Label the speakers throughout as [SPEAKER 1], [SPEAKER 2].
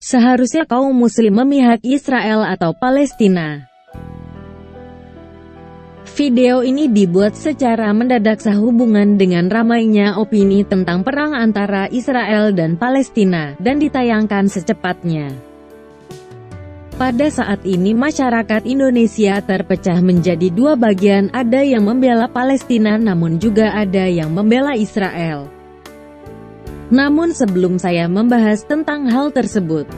[SPEAKER 1] Seharusnya kaum muslim memihak Israel atau Palestina. Video ini dibuat secara mendadak sehubungan dengan ramainya opini tentang perang antara Israel dan Palestina, dan ditayangkan secepatnya. Pada saat ini masyarakat Indonesia terpecah menjadi dua bagian, ada yang membela Palestina namun juga ada yang membela Israel. Namun sebelum saya membahas tentang hal tersebut,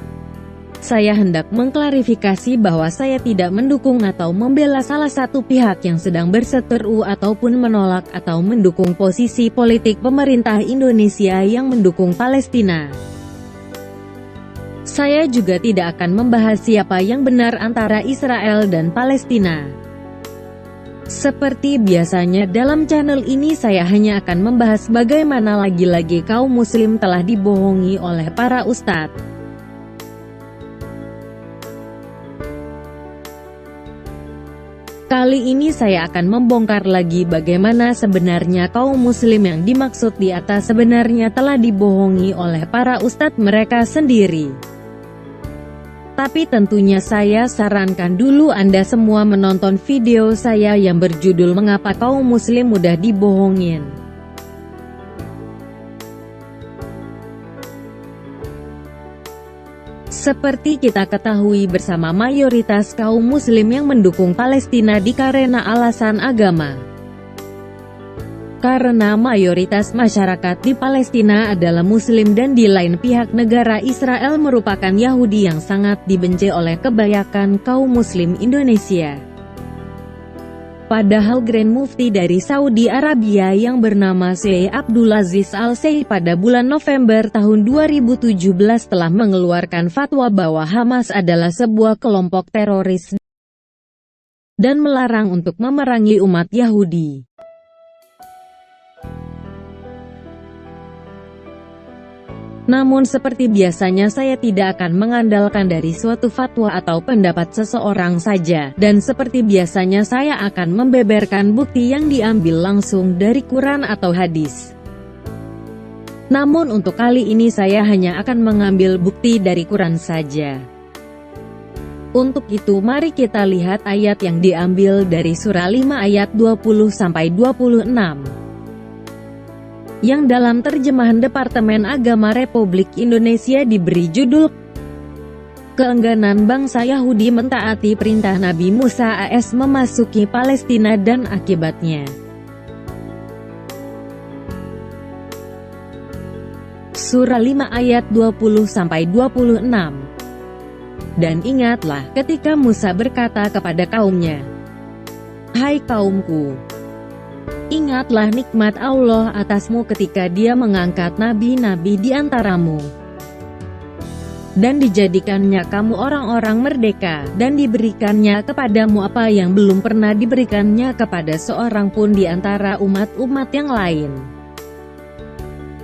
[SPEAKER 1] saya hendak mengklarifikasi bahwa saya tidak mendukung atau membela salah satu pihak yang sedang berseteru ataupun menolak atau mendukung posisi politik pemerintah Indonesia yang mendukung Palestina. Saya juga tidak akan membahas siapa yang benar antara Israel dan Palestina. Seperti biasanya dalam channel ini saya hanya akan membahas bagaimana lagi-lagi kaum muslim telah dibohongi oleh para ustadz. Kali ini saya akan membongkar lagi bagaimana sebenarnya kaum muslim yang dimaksud di atas sebenarnya telah dibohongi oleh para ustadz mereka sendiri. Tapi tentunya saya sarankan dulu Anda semua menonton video saya yang berjudul Mengapa Kaum Muslim Mudah Dibohongin. Seperti kita ketahui bersama, mayoritas kaum muslim yang mendukung Palestina dikarenakan alasan agama. Karena mayoritas masyarakat di Palestina adalah muslim dan di lain pihak negara Israel merupakan Yahudi yang sangat dibenci oleh kebanyakan kaum muslim Indonesia. Padahal Grand Mufti dari Saudi Arabia yang bernama Syekh Abdulaziz Al-Syekh pada bulan November tahun 2017 telah mengeluarkan fatwa bahwa Hamas adalah sebuah kelompok teroris dan melarang untuk memerangi umat Yahudi. Namun seperti biasanya saya tidak akan mengandalkan dari suatu fatwa atau pendapat seseorang saja, dan seperti biasanya saya akan membeberkan bukti yang diambil langsung dari Quran atau hadis. Namun untuk kali ini saya hanya akan mengambil bukti dari Quran saja. Untuk itu mari kita lihat ayat yang diambil dari surah 5 ayat 20-26. Yang dalam terjemahan Departemen Agama Republik Indonesia diberi judul Keengganan Bangsa Yahudi Mentaati Perintah Nabi Musa AS Memasuki Palestina dan Akibatnya. Surah 5 ayat 20-26. Dan ingatlah ketika Musa berkata kepada kaumnya, "Hai kaumku, ingatlah nikmat Allah atasmu ketika Dia mengangkat nabi-nabi di antaramu, dan dijadikannya kamu orang-orang merdeka, dan diberikannya kepadamu apa yang belum pernah diberikannya kepada seorang pun di antara umat-umat yang lain.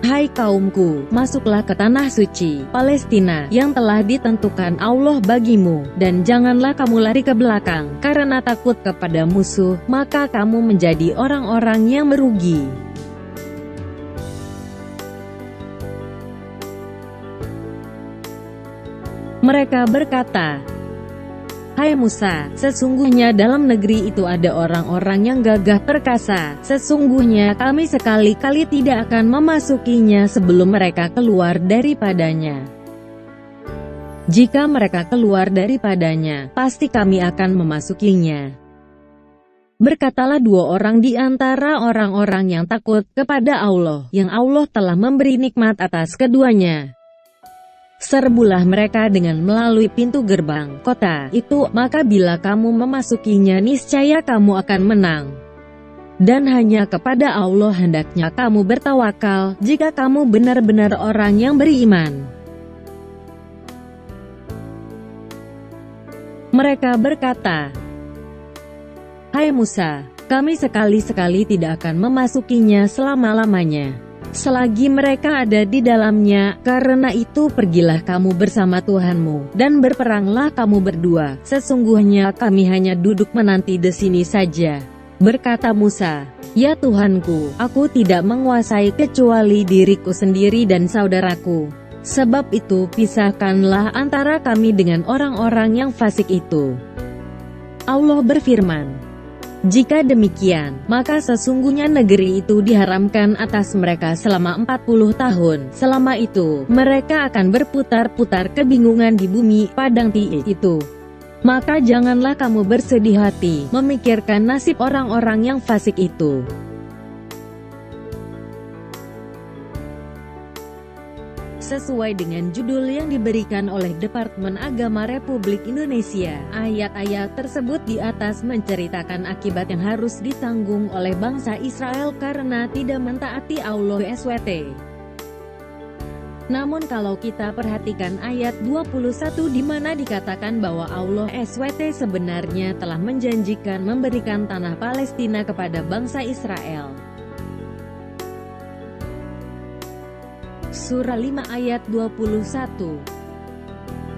[SPEAKER 1] Hai kaumku, masuklah ke tanah suci, Palestina, yang telah ditentukan Allah bagimu, dan janganlah kamu lari ke belakang, karena takut kepada musuh, maka kamu menjadi orang-orang yang merugi." Mereka berkata, "Hai Musa, sesungguhnya dalam negeri itu ada orang-orang yang gagah perkasa, sesungguhnya kami sekali-kali tidak akan memasukinya sebelum mereka keluar daripadanya. Jika mereka keluar daripadanya, pasti kami akan memasukinya." Berkatalah dua orang di antara orang-orang yang takut kepada Allah, yang Allah telah memberi nikmat atas keduanya. Serbulah mereka dengan melalui pintu gerbang kota itu, maka bila kamu memasukinya niscaya kamu akan menang. Dan hanya kepada Allah hendaknya kamu bertawakal, jika kamu benar-benar orang yang beriman. Mereka berkata, "Hai Musa, kami sekali-sekali tidak akan memasukinya selama-lamanya, selagi mereka ada di dalamnya. Karena itu pergilah kamu bersama Tuhanmu, dan berperanglah kamu berdua. Sesungguhnya kami hanya duduk menanti di sini saja." Berkata Musa, "Ya Tuhanku, aku tidak menguasai kecuali diriku sendiri dan saudaraku. Sebab itu pisahkanlah antara kami dengan orang-orang yang fasik itu. Allah berfirman, jika demikian, maka sesungguhnya negeri itu diharamkan atas mereka selama 40 tahun. Selama itu, mereka akan berputar-putar kebingungan di bumi padang itu. Maka janganlah kamu bersedih hati, memikirkan nasib orang-orang yang fasik itu. Sesuai dengan judul yang diberikan oleh Departemen Agama Republik Indonesia, ayat-ayat tersebut di atas menceritakan akibat yang harus ditanggung oleh bangsa Israel karena tidak mentaati Allah SWT. Namun kalau kita perhatikan ayat 21 di mana dikatakan bahwa Allah SWT sebenarnya telah menjanjikan memberikan tanah Palestina kepada bangsa Israel. Surah 5 ayat 21.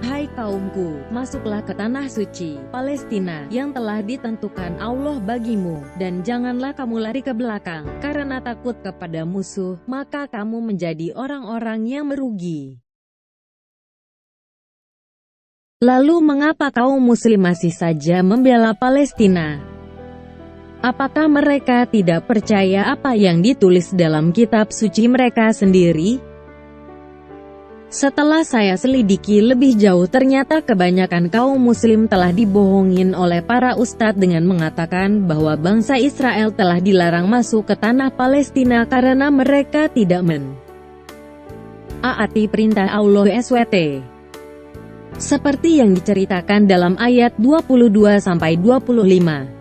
[SPEAKER 1] Hai kaumku, masuklah ke tanah suci, Palestina, yang telah ditentukan Allah bagimu, dan janganlah kamu lari ke belakang, karena takut kepada musuh, maka kamu menjadi orang-orang yang merugi. Lalu mengapa kaum muslim masih saja membela Palestina? Apakah mereka tidak percaya apa yang ditulis dalam kitab suci mereka sendiri? Setelah saya selidiki lebih jauh, ternyata kebanyakan kaum muslim telah dibohongin oleh para ustadz dengan mengatakan bahwa bangsa Israel telah dilarang masuk ke tanah Palestina karena mereka tidak mentaati perintah Allah SWT. Seperti yang diceritakan dalam ayat 22-25.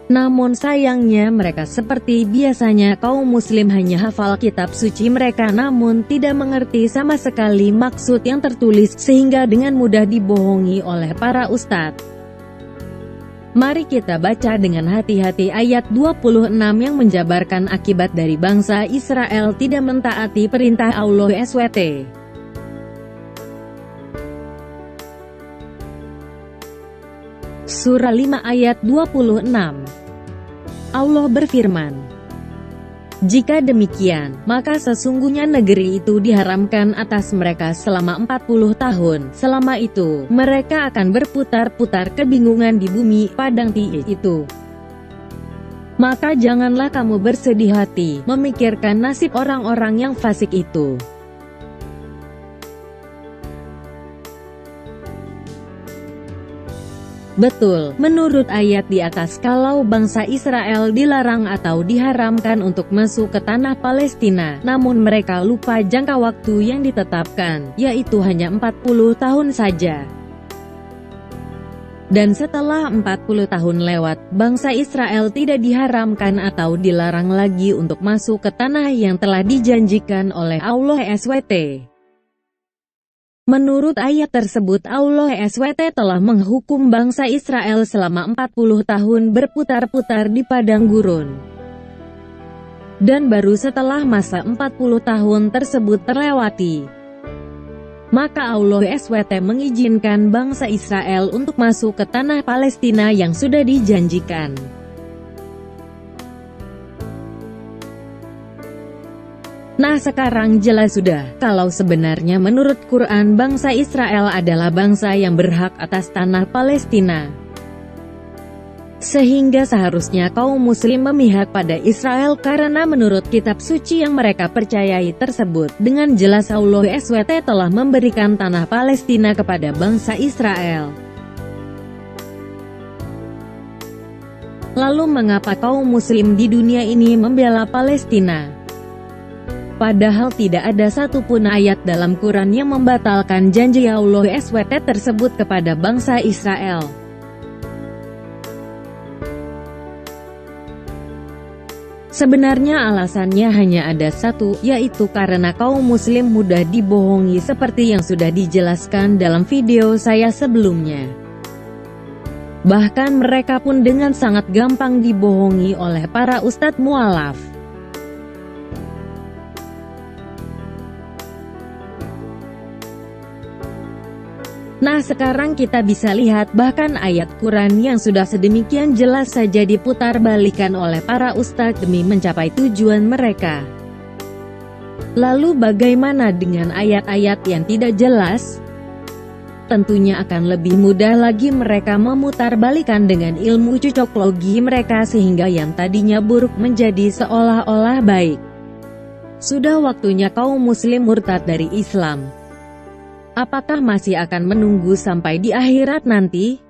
[SPEAKER 1] Namun sayangnya mereka seperti biasanya kaum muslim hanya hafal kitab suci mereka namun tidak mengerti sama sekali maksud yang tertulis sehingga dengan mudah dibohongi oleh para ustadz. Mari kita baca dengan hati-hati ayat 26 yang menjabarkan akibat dari bangsa Israel tidak mentaati perintah Allah SWT. Surah 5 ayat 26. Allah berfirman, jika demikian, maka sesungguhnya negeri itu diharamkan atas mereka selama 40 tahun. Selama itu, mereka akan berputar-putar kebingungan di bumi padang itu. Maka janganlah kamu bersedih hati, memikirkan nasib orang-orang yang fasik itu. Betul, menurut ayat di atas kalau bangsa Israel dilarang atau diharamkan untuk masuk ke tanah Palestina, namun mereka lupa jangka waktu yang ditetapkan, yaitu hanya 40 tahun saja. Dan setelah 40 tahun lewat, bangsa Israel tidak diharamkan atau dilarang lagi untuk masuk ke tanah yang telah dijanjikan oleh Allah SWT. Menurut ayat tersebut Allah SWT telah menghukum bangsa Israel selama 40 tahun berputar-putar di padang gurun. Dan baru setelah masa 40 tahun tersebut terlewati, maka Allah SWT mengizinkan bangsa Israel untuk masuk ke tanah Palestina yang sudah dijanjikan. Nah sekarang jelas sudah, kalau sebenarnya menurut Quran bangsa Israel adalah bangsa yang berhak atas tanah Palestina. Sehingga seharusnya kaum muslim memihak pada Israel karena menurut kitab suci yang mereka percayai tersebut, dengan jelas Allah SWT telah memberikan tanah Palestina kepada bangsa Israel. Lalu mengapa kaum muslim di dunia ini membela Palestina? Padahal tidak ada satupun ayat dalam Quran yang membatalkan janji Allah SWT tersebut kepada bangsa Israel. Sebenarnya alasannya hanya ada satu, yaitu karena kaum muslim mudah dibohongi seperti yang sudah dijelaskan dalam video saya sebelumnya. Bahkan mereka pun dengan sangat gampang dibohongi oleh para ustadz mualaf. Nah sekarang kita bisa lihat bahkan ayat Quran yang sudah sedemikian jelas saja diputar balikan oleh para ustadz demi mencapai tujuan mereka. Lalu bagaimana dengan ayat-ayat yang tidak jelas? Tentunya akan lebih mudah lagi mereka memutarbalikkan dengan ilmu cocoklogi mereka sehingga yang tadinya buruk menjadi seolah-olah baik. Sudah waktunya kaum muslim murtad dari Islam. Apakah masih akan menunggu sampai di akhirat nanti?